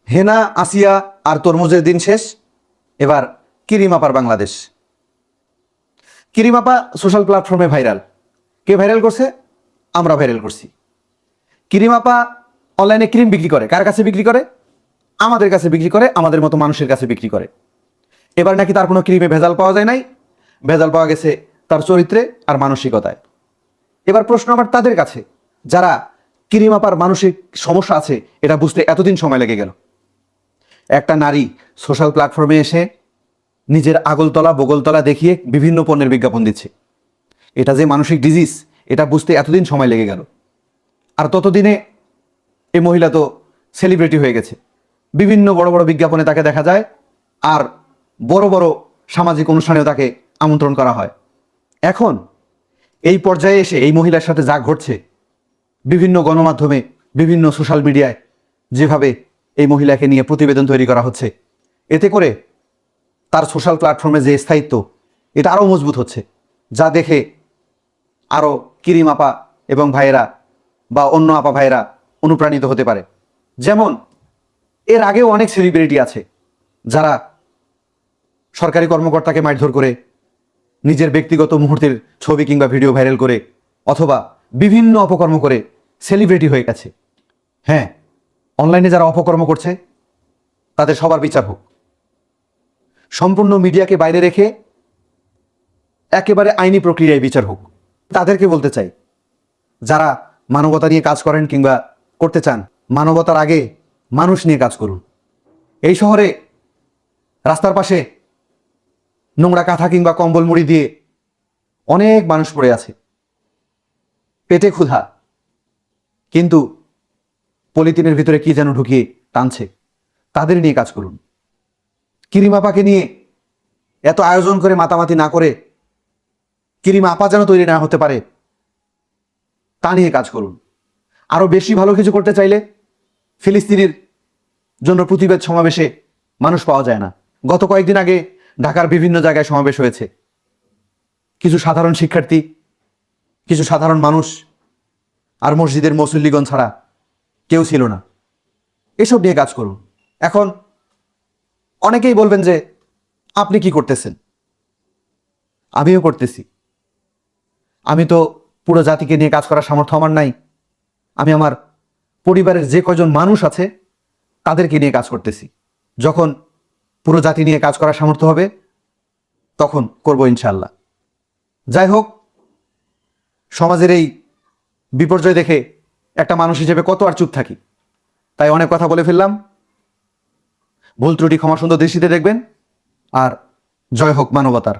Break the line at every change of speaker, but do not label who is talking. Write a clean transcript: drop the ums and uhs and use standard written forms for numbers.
হেনা, আসিয়া আর তরমুজের দিন শেষ। এবার কিরিম আপার বাংলাদেশ। কিরিম আপা সোশ্যাল প্ল্যাটফর্মে ভাইরাল। কে ভাইরাল করছে? আমরা ভাইরাল করছি। কিরিম আপা অনলাইনে ক্রিম বিক্রি করে। কার কাছে বিক্রি করে? আমাদের কাছে বিক্রি করে, আমাদের মতো মানুষের কাছে বিক্রি করে। এবার নাকি তার কোনো ক্রিমে ভেজাল পাওয়া যায় নাই, ভেজাল পাওয়া গেছে তার চরিত্রে আর মানসিকতায়। এবার প্রশ্ন আবার তাদের কাছে যারা কিরিম আপার মানসিক সমস্যা আছে এটা বুঝতে এতদিন সময় লেগে গেল। একটা নারী সোশ্যাল প্ল্যাটফর্মে এসে নিজের আগলতলা বগলতলা দেখিয়ে বিভিন্ন পণ্যের বিজ্ঞাপন দিচ্ছে। এটা যে মানসিক ডিজিজ এটা বুঝতে এতদিন সময় লেগে গেল। আর ততদিনে এই মহিলা তো সেলিব্রিটি হয়ে গেছে। বিভিন্ন বড় বড় বিজ্ঞাপনে তাকে দেখা যায়, আর বড় বড় সামাজিক অনুষ্ঠানেও তাকে আমন্ত্রণ করা হয়। এখন এই পর্যায়ে এসে এই মহিলার সাথে যা ঘটছে, বিভিন্ন গণমাধ্যমে বিভিন্ন সোশ্যাল মিডিয়ায় যেভাবে এই মহিলাকে নিয়ে প্রতিবেদন তৈরি করা হচ্ছে, এতে করে তার সোশ্যাল প্ল্যাটফর্মে যে স্থায়িত্ব এটা আরও মজবুত হচ্ছে, যা দেখে আরও কিরিম আপা এবং ভাইয়েরা বা অন্য আপা ভাইয়েরা অনুপ্রাণিত হতে পারে। যেমন এর আগেও অনেক সেলিব্রিটি আছে যারা সরকারি কর্মকর্তাকে মারধর করে, নিজের ব্যক্তিগত মুহূর্তের ছবি কিংবা ভিডিও ভাইরাল করে, অথবা বিভিন্ন অপকর্ম করে সেলিব্রিটি হয়ে গেছে। হ্যাঁ, অনলাইনে যারা অপকর্ম করছে তাদের সবার বিচার হোক। সম্পূর্ণ মিডিয়াকে বাইরে রেখে একেবারে আইনি প্রক্রিয়ায় বিচার হোক। তাদেরকে বলতে চাই, যারা মানবতা নিয়ে কাজ করেন কিংবা করতে চান, মানবতার আগে মানুষ নিয়ে কাজ করুন। এই শহরে রাস্তার পাশে নোংরা কাঁথা কিংবা কম্বল মুড়ি দিয়ে অনেক মানুষ পড়ে আছে, পেটে ক্ষুধা, কিন্তু পলিথিনের ভিতরে কি যেন ঢুকিয়ে টানছে। তাদের নিয়ে কাজ করুন। কিরিম আপাকে নিয়ে এত আয়োজন করে মাতামাতি না করে কিরিম আপা যেন তৈরি না হতে পারে তা নিয়ে কাজ করুন। আরো বেশি ভালো কিছু করতে চাইলে ফিলিস্তিনের জন্য প্রতিবাদ সমাবেশে মানুষ পাওয়া যায় না। গত কয়েকদিন আগে ঢাকার বিভিন্ন জায়গায় সমাবেশ হয়েছে। কিছু সাধারণ শিক্ষার্থী, কিছু সাধারণ মানুষ আর মসজিদের মুসল্লিগণ ছাড়া কেউ ছিল না। এসব নিয়ে কাজ করুন। এখন অনেকেই বলবেন যে আপনি কি করতেছেন? আমিও করতেছি। আমি তো পুরো জাতিকে নিয়ে কাজ করার সামর্থ্য আমার নাই। আমি আমার পরিবারের যে কয়জন মানুষ আছে তাদেরকে নিয়ে কাজ করতেছি। যখন পুরো জাতি নিয়ে কাজ করার সামর্থ্য হবে তখন করব ইনশাল্লাহ। যাই হোক, সমাজের এই বিপর্যয় দেখে একটা মানুষ হিসেবে কত আর চুপ থাকি, তাই অনেক কথা বলে ফেললাম। ভুল ত্রুটি ক্ষমা সুন্দর দৃষ্টিতে দেখবেন। আর জয় হোক মানবতার।